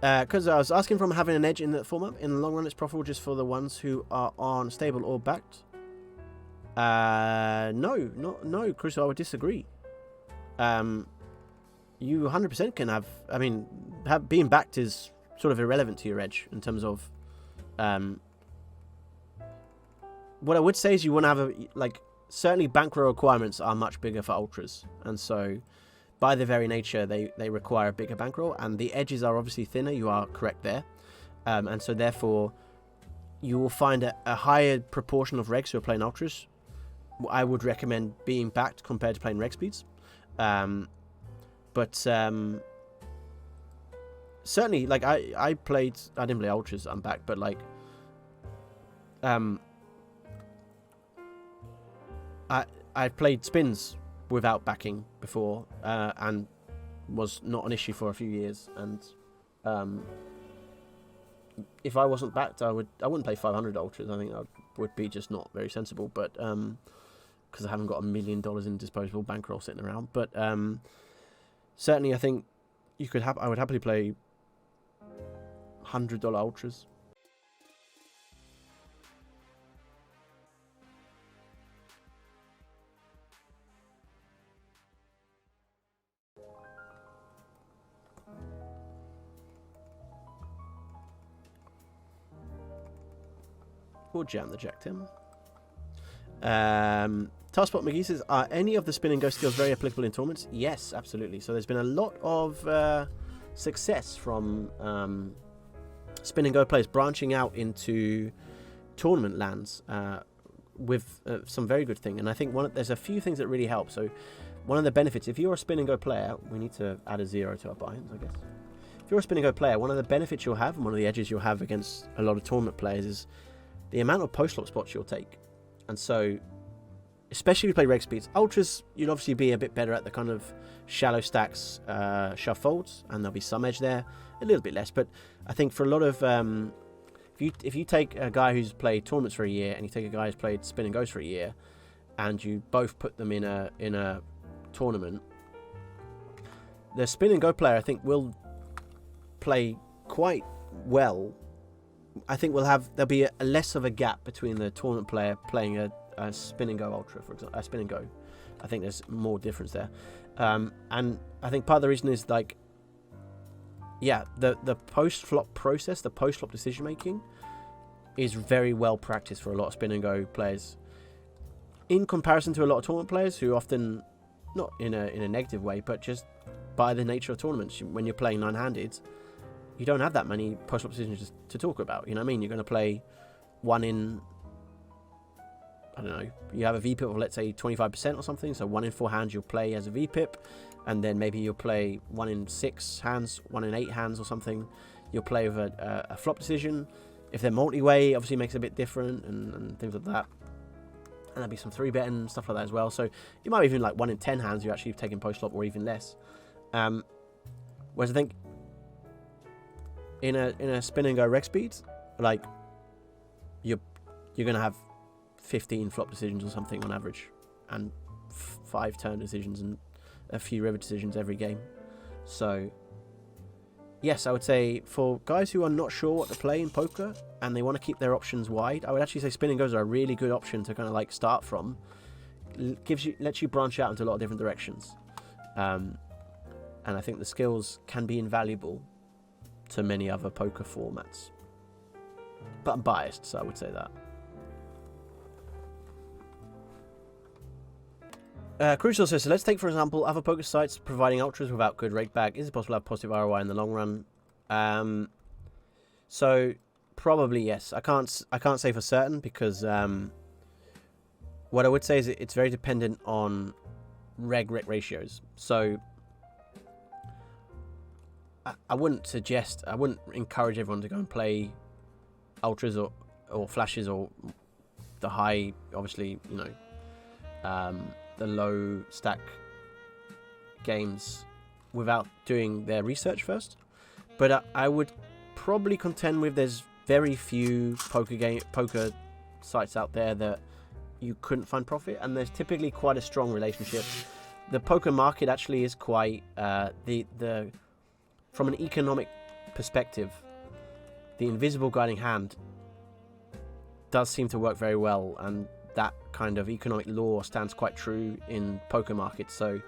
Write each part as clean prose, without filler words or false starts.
Because I was asking from having an edge in that format. In the long run, it's profitable just for the ones who are on stable or backed. No, Crusoe, I would disagree. You 100% can have... I mean, being backed is sort of irrelevant to your edge in terms of... what I would say is you want to have certainly bankroll requirements are much bigger for ultras, and so by their very nature they require a bigger bankroll, and the edges are obviously thinner. You are correct there, and so therefore you will find a higher proportion of regs who are playing ultras. I would recommend being backed compared to playing reg speeds, but certainly I didn't play ultras, I'm backed, but I played spins without backing before, and was not an issue for a few years. And if I wasn't backed, I wouldn't play 500 ultras. I think that would be just not very sensible. But because I haven't got $1 million in disposable bankroll sitting around. But certainly, I think I would happily play $100 ultras. Or jam the jack, Tim. Taskbot McGee says, are any of the spin and go skills very applicable in tournaments? Yes, absolutely. So there's been a lot of success from spin and go players branching out into tournament lands with some very good thing. And I think there's a few things that really help. So one of the benefits, if you're a spin and go player, we need to add a 0 to our buy-ins, I guess. If you're a spin and go player, one of the benefits you'll have and one of the edges you'll have against a lot of tournament players is the amount of post-flop spots you'll take. And so, especially if you play reg speeds, ultras, you'd obviously be a bit better at the kind of shallow stacks, shove folds, and there'll be some edge there, a little bit less. But I think for a lot of, if you take a guy who's played tournaments for a year and you take a guy who's played spin and goes for a year, and you both put them in a tournament, the spin and go player I think will play quite well. I think there'll be a less of a gap between the tournament player playing a spin and go ultra, for example, a spin and go. I think there's more difference there, and I think part of the reason is the post flop process, the post flop decision making, is very well practiced for a lot of spin and go players, in comparison to a lot of tournament players who often, not in a negative way, but just by the nature of tournaments, when you're playing nine-handed, you don't have that many post-flop decisions to talk about. You know what I mean? You're going to play one in, I don't know, you have a VPIP of, let's say, 25% or something. So 1 in 4 hands you'll play as a VPIP. And then maybe you'll play 1 in 6 hands, 1 in 8 hands or something. You'll play with a flop decision. If they're multi-way, obviously makes it a bit different and things like that. And there'll be some 3-betting, stuff like that as well. So you might even 1 in 10 hands you're actually taking post-flop or even less. Whereas I think in a spin and go reg speed, you're gonna have 15 flop decisions or something on average, and 5 turn decisions and a few river decisions every game. So yes, I would say for guys who are not sure what to play in poker and they want to keep their options wide, I would actually say spin and goes are a really good option to kind of start from. Lets you branch out into a lot of different directions, and I think the skills can be invaluable to many other poker formats. But I'm biased, so I would say that. Crucial says, so let's take, for example, other poker sites providing ultras without good rate bag. Is it possible to have positive ROI in the long run? So probably yes. I can't say for certain because what I would say is it's very dependent on reg ratios. So I wouldn't encourage everyone to go and play ultras or flashes or the high, obviously, the low stack games without doing their research first. But I would probably contend with there's very few poker sites out there that you couldn't find profit, and there's typically quite a strong relationship. The poker market actually is quite from an economic perspective, the invisible guiding hand does seem to work very well, and that kind of economic law stands quite true in poker markets. So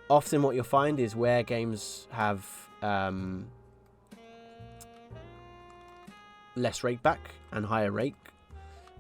often what you'll find is where games have less rake back and higher rake,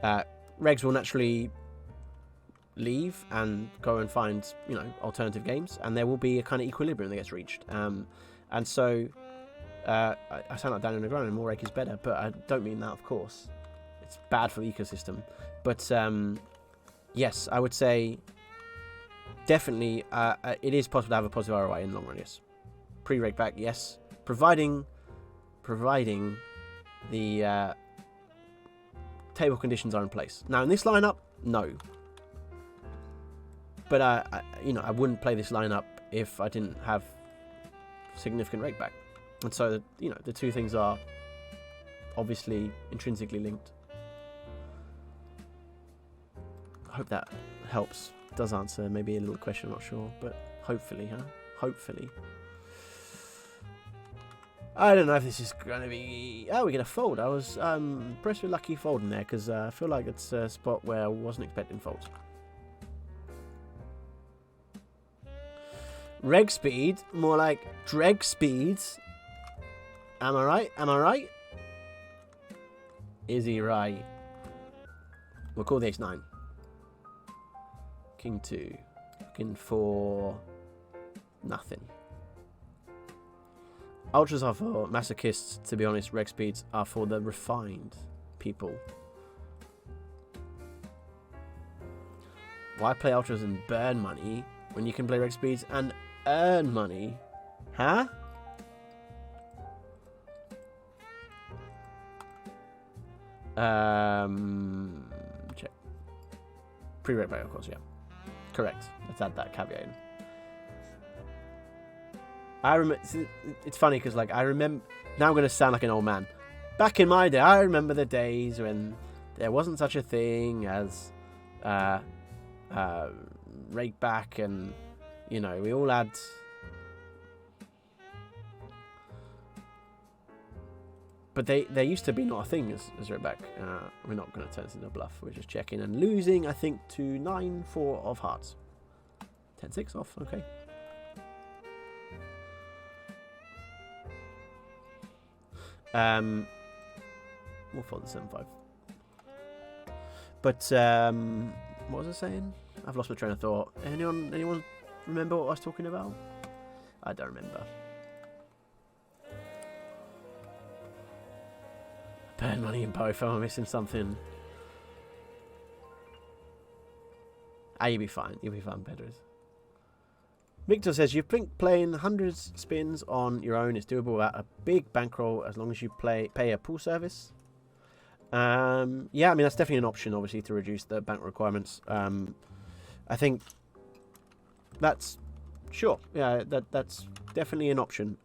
regs will naturally leave and go and find, you know, alternative games, and there will be a kind of equilibrium that gets reached. And so I sound like down in the ground, and more rake is better, but I don't mean that, of course. It's bad for the ecosystem. But yes, I would say definitely it is possible to have a positive ROI in the long run, yes. Pre-rake back, yes. Providing the table conditions are in place. Now, in this lineup, no. But I wouldn't play this lineup if I didn't have significant rake back. And so, you know, the two things are obviously intrinsically linked. I hope that helps. Does answer maybe a little question, I'm not sure, but hopefully, hopefully. I don't know if this is going to be... Oh, we get a fold. I was impressed with lucky folding there, because I feel like it's a spot where I wasn't expecting folds. Reg speed, more like dreg speeds. Am I right? Am I right? Is he right? We'll call the ace-9. King 2. Looking for nothing. Ultras are for masochists, to be honest. Reg speeds are for the refined people. Why play ultras and burn money when you can play reg speeds and earn money? Huh? Check. Pre-reg back, of course, yeah. Correct. Let's add that caveat in. I remember. It's funny because, like, I remember. Now I'm going to sound like an old man. Back in my day, I remember the days when there wasn't such a thing as rake back, and you know, we all had. But they used to be not a thing as rake back. We're not going to turn this into a bluff. We're just checking and losing, I think, to 9-4 of hearts. 10-6 off. Okay. We'll fold the 7-5. But what was I saying? I've lost my train of thought. Anyone remember what I was talking about? I don't remember. Burn money in both. Am I missing something? You'll be fine. You'll be fine, Pedros. Victor says, you've been playing hundreds spins on your own. It's doable without a big bankroll as long as you pay a pool service. Yeah, I mean, that's definitely an option, obviously, to reduce the bank requirements. I think that's... Sure. Yeah, that's definitely an option.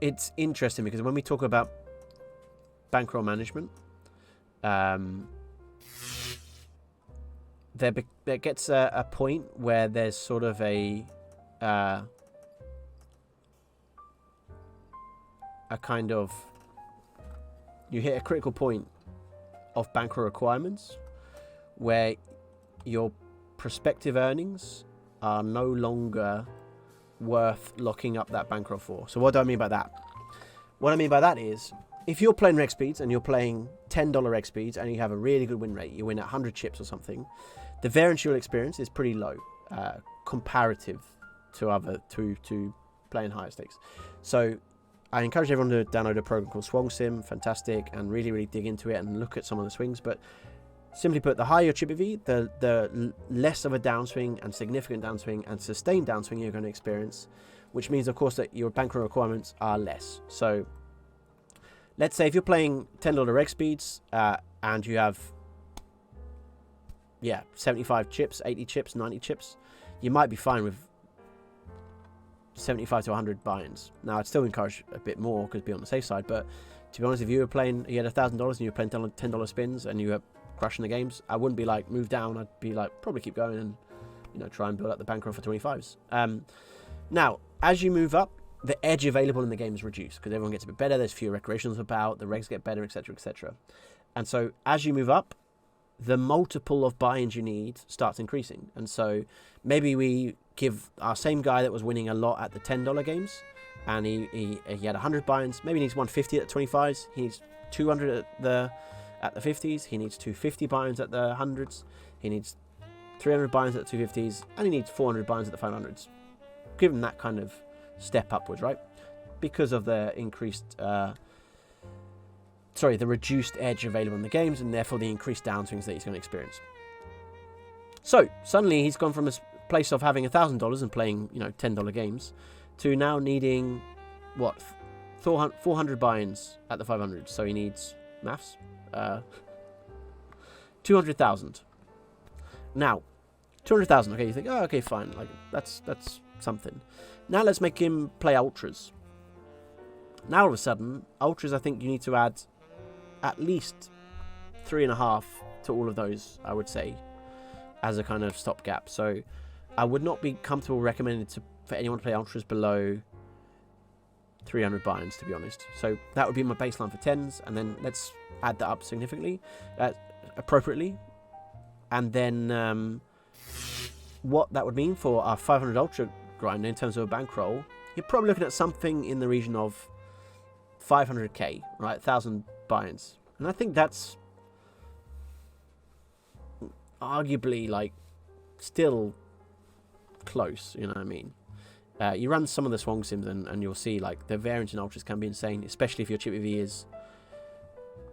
It's interesting because when we talk about bankroll management, there gets a point where there's sort of a kind of, you hit a critical point of bankroll requirements where your prospective earnings are no longer worth locking up that bankroll for. So what do I mean by that? What I mean by that is, if you're playing reg speeds and you're playing $10 reg speeds and you have a really good win rate, you win at 100 chips or something, the variance you'll experience is pretty low comparative to playing higher stakes. So I encourage everyone to download a program called Swung Sim, fantastic, and really, really dig into it and look at some of the swings. But simply put, the higher your chip EV, the less of a downswing and significant downswing and sustained downswing you're going to experience, which means, of course, that your bankroll requirements are less. So let's say if you're playing $10 reg speeds and you have 75 chips, 80 chips, 90 chips, you might be fine with 75 to 100 buy-ins. Now, I'd still encourage a bit more because be on the safe side, but to be honest, if you had $1,000 and you were playing $10 spins and you were crushing the games, I wouldn't be like, move down. I'd be like, probably keep going and try and build up the bankroll for 25s. Now, as you move up, the edge available in the game is reduced because everyone gets a bit better. There's fewer recreationals about. The regs get better, etc., etc. And so as you move up, the multiple of buy-ins you need starts increasing. And so maybe we give our same guy that was winning a lot at the $10 games, and he had 100 buy-ins. Maybe he needs 150 at the 25s. He needs 200 at the 50s. He needs 250 buy-ins at the 100s. He needs 300 buy-ins at the 250s, and he needs 400 buy-ins at the 500s. Give him that kind of step upwards, right? Because of the the reduced edge available in the games, and therefore the increased downswings that he's going to experience. So suddenly he's gone from a place of having $1,000 and playing $10 games to now needing 400 buy-ins at the 500. So he needs maths 200,000. Now 200,000. Okay, you think, oh, okay, fine, like that's something. Now let's make him play ultras. Now all of a sudden, ultras, I think you need to add at least 3.5 to all of those, I would say, as a kind of stopgap. So I would not be comfortable recommending for anyone to play ultras below 300 buy-ins, to be honest. So that would be my baseline for 10s, and then let's add that up significantly, appropriately. And then what that would mean for our 500 ultra grinder in terms of a bankroll, you're probably looking at something in the region of 500k, right? 1,000 buy-ins. And I think that's arguably like still close, you know what I mean? You run some of the Swong sims and you'll see like the variance in ultras can be insane, especially if your chip EV is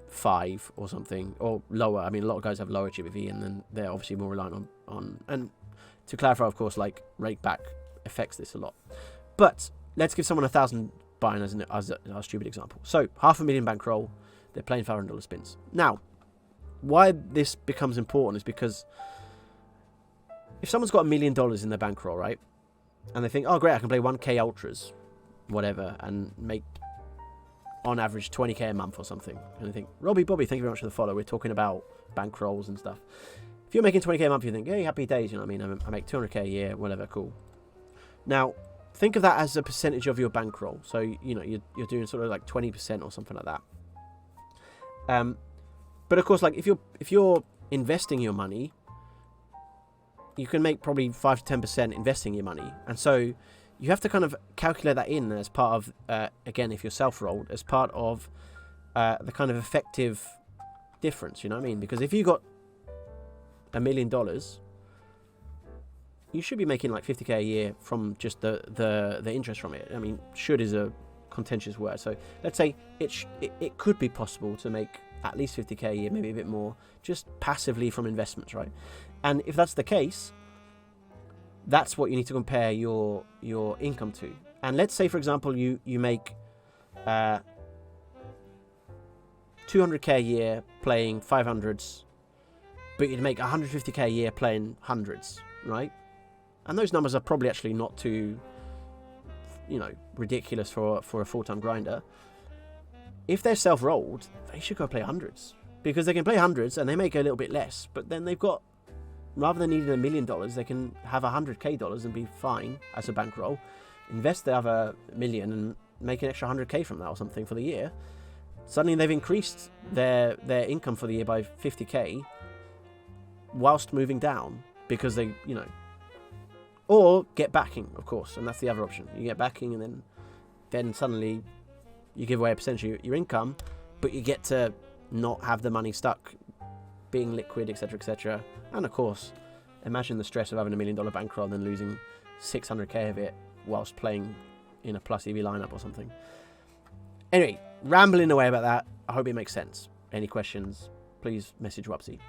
5 or something, or lower. I mean, a lot of guys have lower chip EV, and then they're obviously more reliant on and to clarify, of course, like rake back affects this a lot. But let's give someone 1,000 buy-in as a stupid example. So 500,000 bankroll, they're playing $500 spins. Now, why this becomes important is because if someone's got $1 million in their bankroll, right, and they think, oh great, I can play 1k ultras, whatever, and make on average 20k a month or something, and they think, Bobby, thank you very much for the follow. We're talking about bankrolls and stuff. If you're making 20k a month, you think, hey, happy days, you know what I mean? I make 200k a year, whatever, cool. Now, think of that as a percentage of your bankroll. So, you're doing sort of like 20% or something like that. But of course, like if you're investing your money, you can make probably 5 to 10% investing your money. And so you have to kind of calculate that in as part of, again, if you're self-rolled, as part of the kind of effective difference, you know what I mean? Because if you got $1 million, you should be making like 50k a year from just the interest from it. I mean, should is a contentious word. So let's say it could be possible to make at least 50k a year, maybe a bit more, just passively from investments, right? And if that's the case, that's what you need to compare your income to. And let's say, for example, you make 200k a year playing 500s, but you'd make 150k a year playing hundreds, right? And those numbers are probably actually not too, ridiculous for a full-time grinder. If they're self-rolled, they should go play hundreds, because they can play hundreds and they make a little bit less, but then they've got, rather than needing $1 million, they can have $100k and be fine as a bankroll, invest the other $1 million and make an extra 100k from that or something for the year. Suddenly they've increased their income for the year by 50k whilst moving down, because they, or get backing, of course, and that's the other option. You get backing, and then suddenly you give away a percentage of your income, but you get to not have the money stuck being liquid, etc., etc. And of course, imagine the stress of having $1 million bankroll and then losing 600k of it whilst playing in a plus EV lineup or something. Anyway, rambling away about that. I hope it makes sense. Any questions, please message Wapsie.